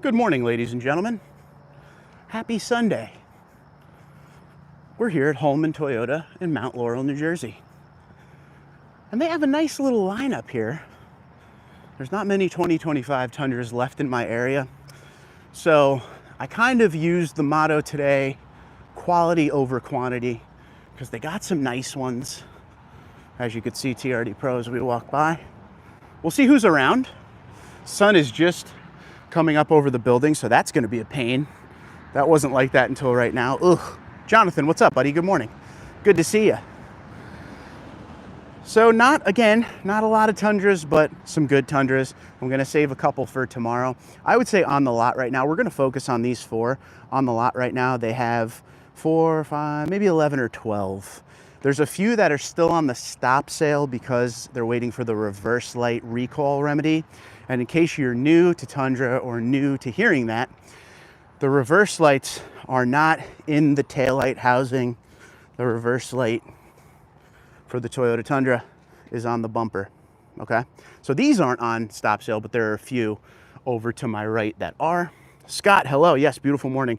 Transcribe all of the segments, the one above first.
Good morning, ladies and gentlemen. Happy Sunday. We're here at Holman Toyota in Mount Laurel, New Jersey. And they have a nice little lineup here. There's not many 2025 Tundras left in my area. So I kind of used the motto today, quality over quantity, because they got some nice ones. As you could see, TRD Pro as we walk by. We'll see who's around. Sun is just coming up over the building, so that's going to be a pain. That wasn't like that until right now. Ugh. Jonathan, what's up, buddy? Good morning. Good to see you. So not a lot of Tundras, but some good Tundras. I'm going to save a couple for tomorrow. I would say on the lot right now, we're going to focus on these four. On the lot right now, they have 4, 5, maybe 11 or 12. There's a few that are still on the stop sale because they're waiting for the reverse light recall remedy. And in case you're new to Tundra or new to hearing that, the reverse lights are not in the taillight housing. The reverse light for the Toyota Tundra is on the bumper, okay? So these aren't on stop sale, but there are a few over to my right that are. Scott, hello, yes, beautiful morning.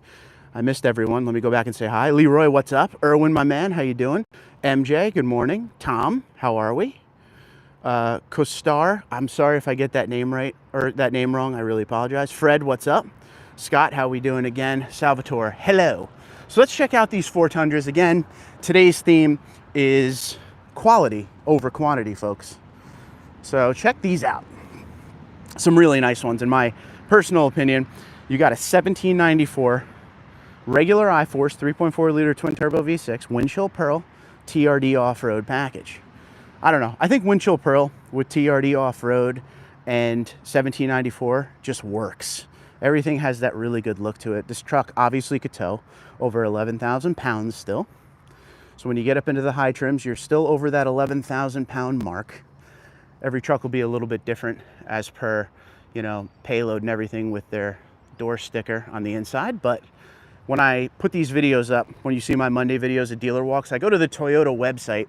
I missed everyone. Let me go back and say hi. Leroy, what's up? Erwin, my man, how you doing? MJ, good morning. Tom, how are we? Kostar, I'm sorry if I get that name right or that name wrong. I really apologize. Fred, what's up? Scott, how we doing again? Salvatore, hello. So let's check out these four Tundras again. Today's theme is quality over quantity, folks. So check these out. Some really nice ones in my personal opinion. You got a 1794 regular I-Force 3.4 liter twin turbo V6 Windchill Pearl TRD off-road package. I don't know. I think Windchill Pearl with TRD off-road and 1794 just works. Everything has that really good look to it. This truck obviously could tow over 11,000 pounds still. So when you get up into the high trims, you're still over that 11,000 pound mark. Every truck will be a little bit different as per, payload and everything with their door sticker on the inside. But when I put these videos up, when you see my Monday videos of dealer walks, I go to the Toyota website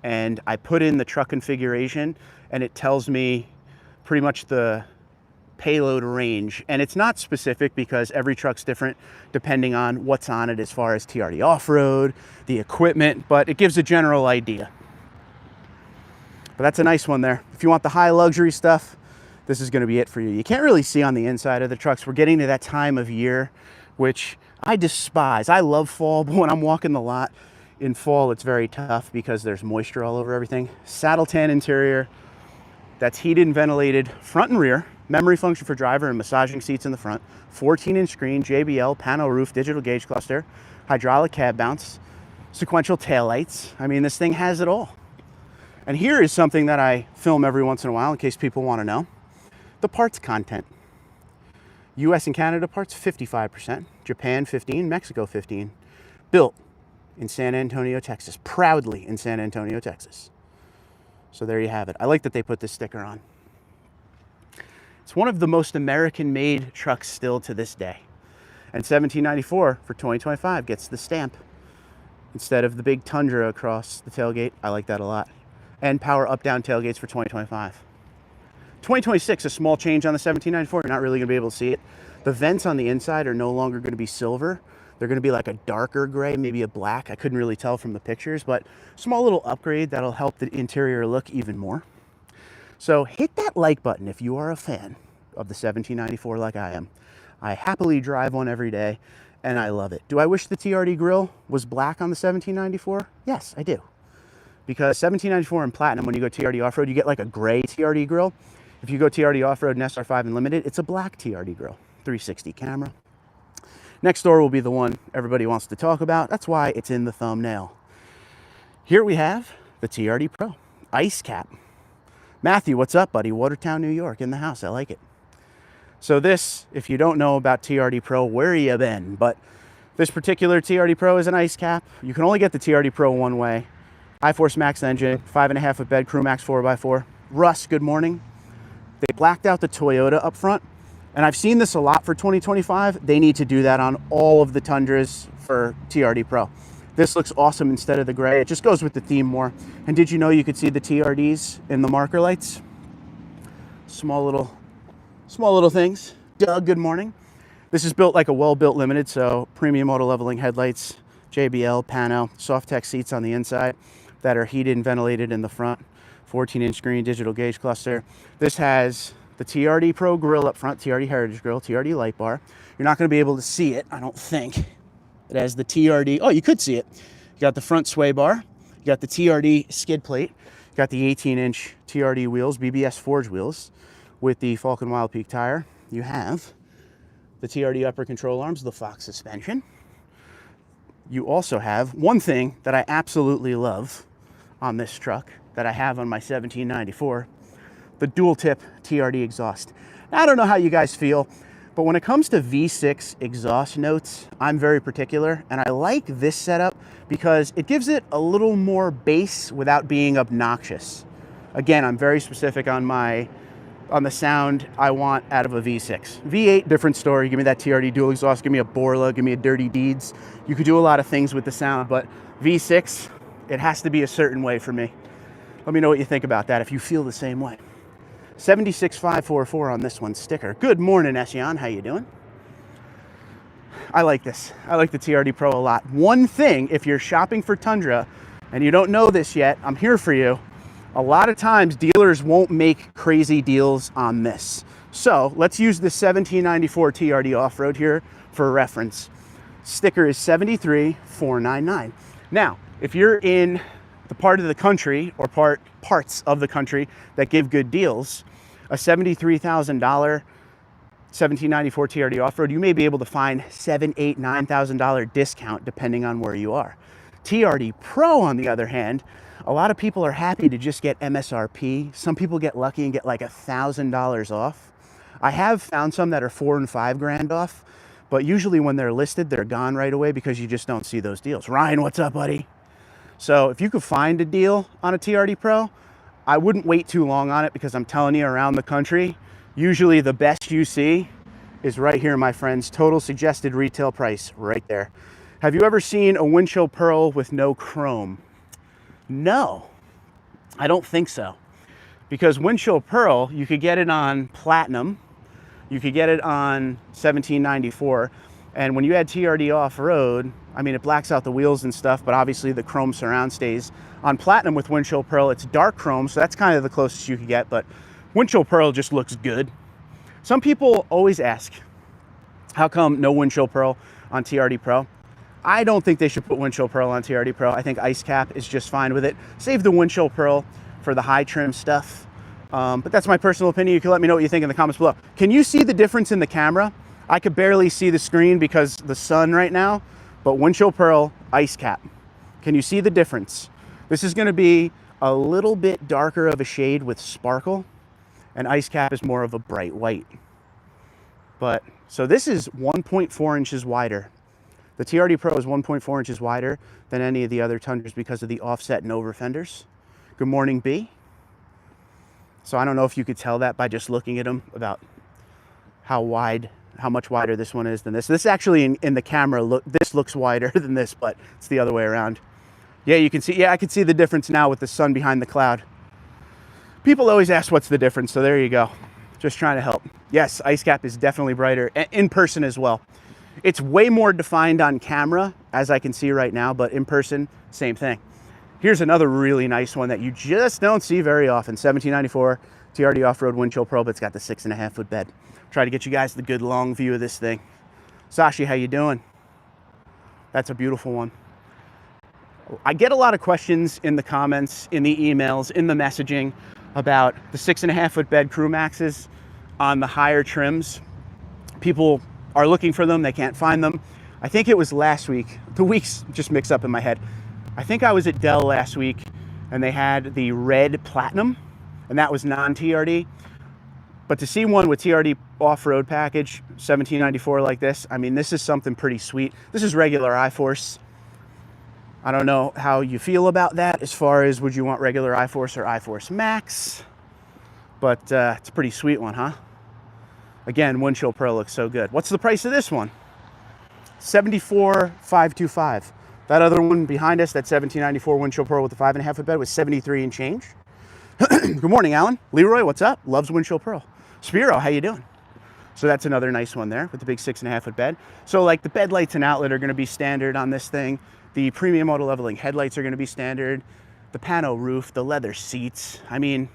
and I put in the truck configuration and it tells me pretty much the payload range. And it's not specific because every truck's different depending on what's on it as far as TRD off-road, the equipment, but it gives a general idea. But that's a nice one there. If you want the high luxury stuff, this is going to be it for you. You can't really see on the inside of the trucks. We're getting to that time of year, which I despise. I love fall, but when I'm walking the lot in fall, it's very tough because there's moisture all over everything. Saddle tan interior that's heated and ventilated front and rear, memory function for driver and massaging seats in the front, 14-inch screen, JBL, pano roof, digital gauge cluster, hydraulic cab mounts, sequential taillights. I mean, this thing has it all. And here is something that I film every once in a while in case people want to know. The parts content. US and Canada parts, 55%, Japan 15, Mexico 15. Built in San Antonio, Texas, proudly in San Antonio, Texas. So there you have it. I like that they put this sticker on. It's one of the most American-made trucks still to this day. And 1794 for 2025 gets the stamp instead of the big Tundra across the tailgate. I like that a lot. And power up-down tailgates for 2025. 2026, a small change on the 1794. You're not really going to be able to see it. The vents on the inside are no longer going to be silver. They're going to be like a darker gray, maybe a black. I couldn't really tell from the pictures, but small little upgrade that'll help the interior look even more. So hit that like button if you are a fan of the 1794 like I am. I happily drive one every day and I love it. Do I wish the TRD grille was black on the 1794? Yes, I do. Because 1794 and Platinum, when you go TRD off-road, you get like a gray TRD grille. If you go TRD off-road and SR5 and Limited, it's a black TRD grille. 360 camera. Next door will be the one everybody wants to talk about. That's why it's in the thumbnail. Here we have the TRD Pro Ice Cap. Matthew, what's up, buddy? Watertown, New York, in the house. I like it. So this, if you don't know about TRD Pro, where you been? But this particular TRD Pro is an ice cap. You can only get the TRD Pro one way. I-Force Max engine, 5.5 foot bed, Crew Max 4x4. Russ, good morning. They blacked out the Toyota up front. And I've seen this a lot for 2025. They need to do that on all of the Tundras for TRD Pro. This looks awesome instead of the gray. It just goes with the theme more. And did you know you could see the TRDs in the marker lights? Small little things. Doug, good morning. This is built like a well-built Limited, so premium auto leveling headlights, JBL, Pano, Softex seats on the inside that are heated and ventilated in the front, 14-inch screen, digital gauge cluster. This has the TRD Pro grill up front, TRD Heritage Grill, TRD light bar. You're not going to be able to see it, I don't think. It has the TRD, oh, you could see it. You got the front sway bar, you got the TRD skid plate, you got the 18-inch TRD wheels, BBS Forge wheels with the Falcon Wild Peak tire. You have the TRD upper control arms, the Fox suspension. You also have one thing that I absolutely love on this truck that I have on my 1794, the dual tip TRD exhaust. Now, I don't know how you guys feel, but when it comes to V6 exhaust notes, I'm very particular, and I like this setup because it gives it a little more bass without being obnoxious. Again, I'm very specific on the sound I want out of a V6. V8, different story. Give me that TRD dual exhaust, give me a Borla, give me a Dirty Deeds. You could do a lot of things with the sound, but V6, it has to be a certain way for me. Let me know what you think about that if you feel the same way. 76544 on this one sticker. Good morning, Ession. How you doing? I like this. I like the TRD Pro a lot. One thing, if you're shopping for Tundra and you don't know this yet, I'm here for you. A lot of times dealers won't make crazy deals on this. So let's use the 1794 TRD off-road here for reference. Sticker is 73,499. Now, if you're in the part of the country or parts of the country that give good deals, a $73,000 1794 TRD off-road, you may be able to find $7,000, $8,000, $9,000 discount depending on where you are. TRD Pro, on the other hand, a lot of people are happy to just get MSRP. Some people get lucky and get like $1,000 off. I have found some that are $4,000 and $5,000 off, but usually when they're listed, they're gone right away because you just don't see those deals. Ryan, what's up, buddy? So if you could find a deal on a TRD Pro, I wouldn't wait too long on it because I'm telling you, around the country, usually the best you see is right here, my friends. Total suggested retail price right there. Have you ever seen a windshield pearl with no chrome? No, I don't think so. Because windshield pearl, you could get it on platinum, you could get it on 1794, and when you add TRD off-road, I mean, it blacks out the wheels and stuff, but obviously the chrome surround stays. On platinum with windshield pearl, it's dark chrome, so that's kind of the closest you could get, but windshield pearl just looks good. Some people always ask, how come no windshield pearl on TRD Pro? I don't think they should put windshield pearl on TRD Pro. I think ice cap is just fine with it. Save the windshield pearl for the high trim stuff. But that's my personal opinion. You can let me know what you think in the comments below. Can you see the difference in the camera? I could barely see the screen because the sun right now, but windshield pearl, ice cap. Can you see the difference? This is gonna be a little bit darker of a shade with sparkle, and ice cap is more of a bright white. But, so this is 1.4 inches wider. The TRD Pro is 1.4 inches wider than any of the other Tundras because of the offset and over fenders. Good morning, B. So I don't know if you could tell that by just looking at them about how much wider this one is than this. This actually in the camera, this looks wider than this, but it's the other way around. Yeah, you can see, yeah, I can see the difference now with the sun behind the cloud. People always ask what's the difference, so there you go. Just trying to help. Yes, ice cap is definitely brighter, in person as well. It's way more defined on camera, as I can see right now, but in person, same thing. Here's another really nice one that you just don't see very often. 1794 TRD off-road windshield pearl, but it's got the 6.5 foot bed. Try to get you guys the good long view of this thing. Sashi, how you doing? That's a beautiful one. I get a lot of questions in the comments, in the emails, in the messaging about the 6.5 foot bed crew maxes on the higher trims. People are looking for them, they can't find them. I think it was last week, the weeks just mix up in my head. I think I was at Dell last week and they had the red platinum and that was non-TRD. But to see one with TRD off-road package, 1794 like this, I mean, this is something pretty sweet. This is regular iForce. I don't know how you feel about that as far as would you want regular iForce or iForce Max, but it's a pretty sweet one, huh? Again, windshield pearl looks so good. What's the price of this one? $74,525. That other one behind us, that 1794 windshield pearl with the 5.5 foot bed was 73 and change. Good morning, Alan. Leroy, what's up? Loves windshield pearl. Spiro, how you doing? So that's another nice one there with the big 6.5 foot bed. So like the bed lights and outlet are going to be standard on this thing. The premium auto leveling headlights are going to be standard. The pano roof, the leather seats. I mean,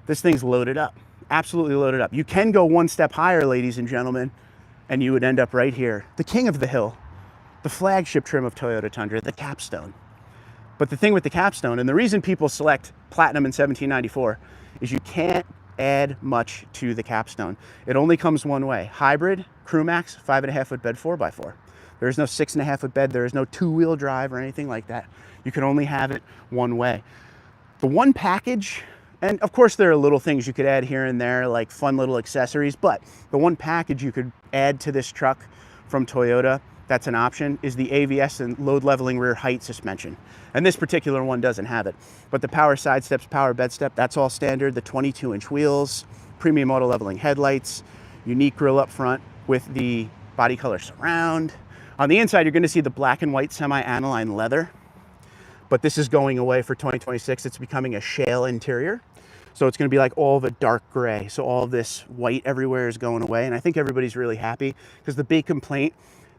this thing's loaded up, absolutely loaded up. You can go one step higher, ladies and gentlemen, and you would end up right here. The king of the hill, the flagship trim of Toyota Tundra, the Capstone. But the thing with the Capstone, and the reason people select Platinum in 1794, is you can't add much to the Capstone. It only comes one way. Hybrid, Crew Max, 5.5 foot bed, 4x4. There is no 6.5 foot bed. There is no 2-wheel drive or anything like that. You can only have it one way. The one package, and of course there are little things you could add here and there, like fun little accessories, but the one package you could add to this truck from Toyota that's an option is the AVS and load leveling rear height suspension. And this particular one doesn't have it. But the power side steps, power bed step, that's all standard. The 22-inch wheels, premium auto leveling headlights, unique grille up front with the body color surround. On the inside, you're going to see the black and white semi-aniline leather. But this is going away for 2026. It's becoming a shale interior. So it's going to be like all the dark gray. So all this white everywhere is going away. And I think everybody's really happy because the big complaint,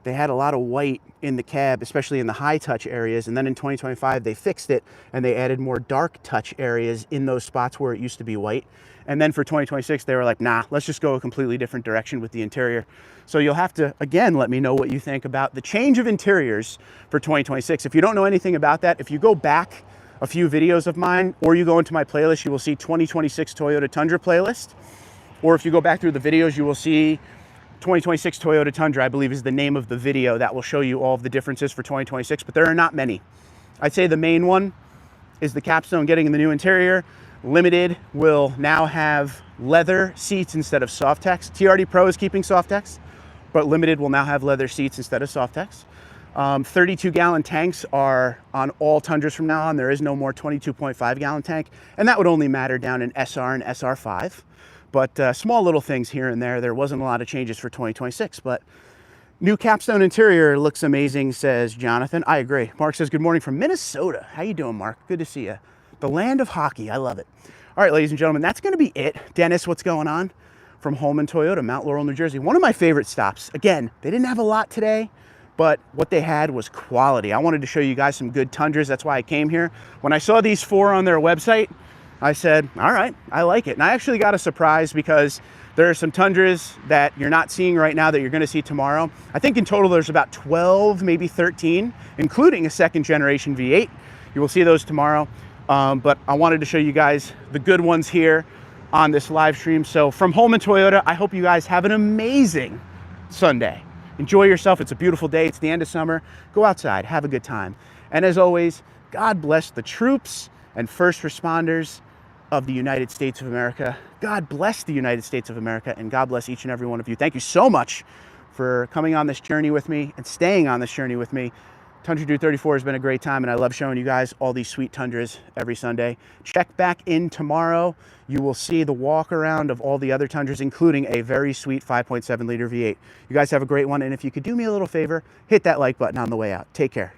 they had a lot of white in the cab, especially in the high touch areas. And then in 2025, they fixed it and they added more dark touch areas in those spots where it used to be white. And then for 2026, they were like, nah, let's just go a completely different direction with the interior. So you'll have to, again, let me know what you think about the change of interiors for 2026. If you don't know anything about that, if you go back a few videos of mine, or you go into my playlist, you will see 2026 Toyota Tundra playlist. Or if you go back through the videos, you will see 2026 Toyota Tundra, I believe is the name of the video that will show you all of the differences for 2026, but there are not many. I'd say the main one is the Capstone getting in the new interior. Limited will now have leather seats instead of Softex. TRD Pro is keeping Softex, but Limited will now have leather seats instead of Softex. 32-gallon tanks are on all Tundras from now on. There is no more 22.5-gallon tank, and that would only matter down in SR and SR5. But small little things here and there. There wasn't a lot of changes for 2026, but new Capstone interior looks amazing, says Jonathan. I agree. Mark says, good morning from Minnesota. How you doing, Mark? Good to see you. The land of hockey. I love it. All right, ladies and gentlemen, that's going to be it. Dennis, what's going on? From Holman Toyota, Mount Laurel, New Jersey. One of my favorite stops. Again, they didn't have a lot today, but what they had was quality. I wanted to show you guys some good Tundras. That's why I came here. When I saw these 4 on their website, I said, all right, I like it. And I actually got a surprise because there are some Tundras that you're not seeing right now that you're going to see tomorrow. I think in total there's about 12, maybe 13, including a second generation V8. You will see those tomorrow. But I wanted to show you guys the good ones here on this live stream. So from Holman Toyota, I hope you guys have an amazing Sunday. Enjoy yourself. It's a beautiful day. It's the end of summer. Go outside, have a good time. And as always, God bless the troops and first responders of the United States of America. God bless the United States of America, and God bless each and every one of you. Thank you so much for coming on this journey with me and staying on this journey with me. Tundra Dude 34 has been a great time, and I love showing you guys all these sweet Tundras every Sunday. Check back in tomorrow. You will see the walk around of all the other Tundras, including a very sweet 5.7 liter V8. You guys have a great one, and if you could do me a little favor, hit that like button on the way out. Take care.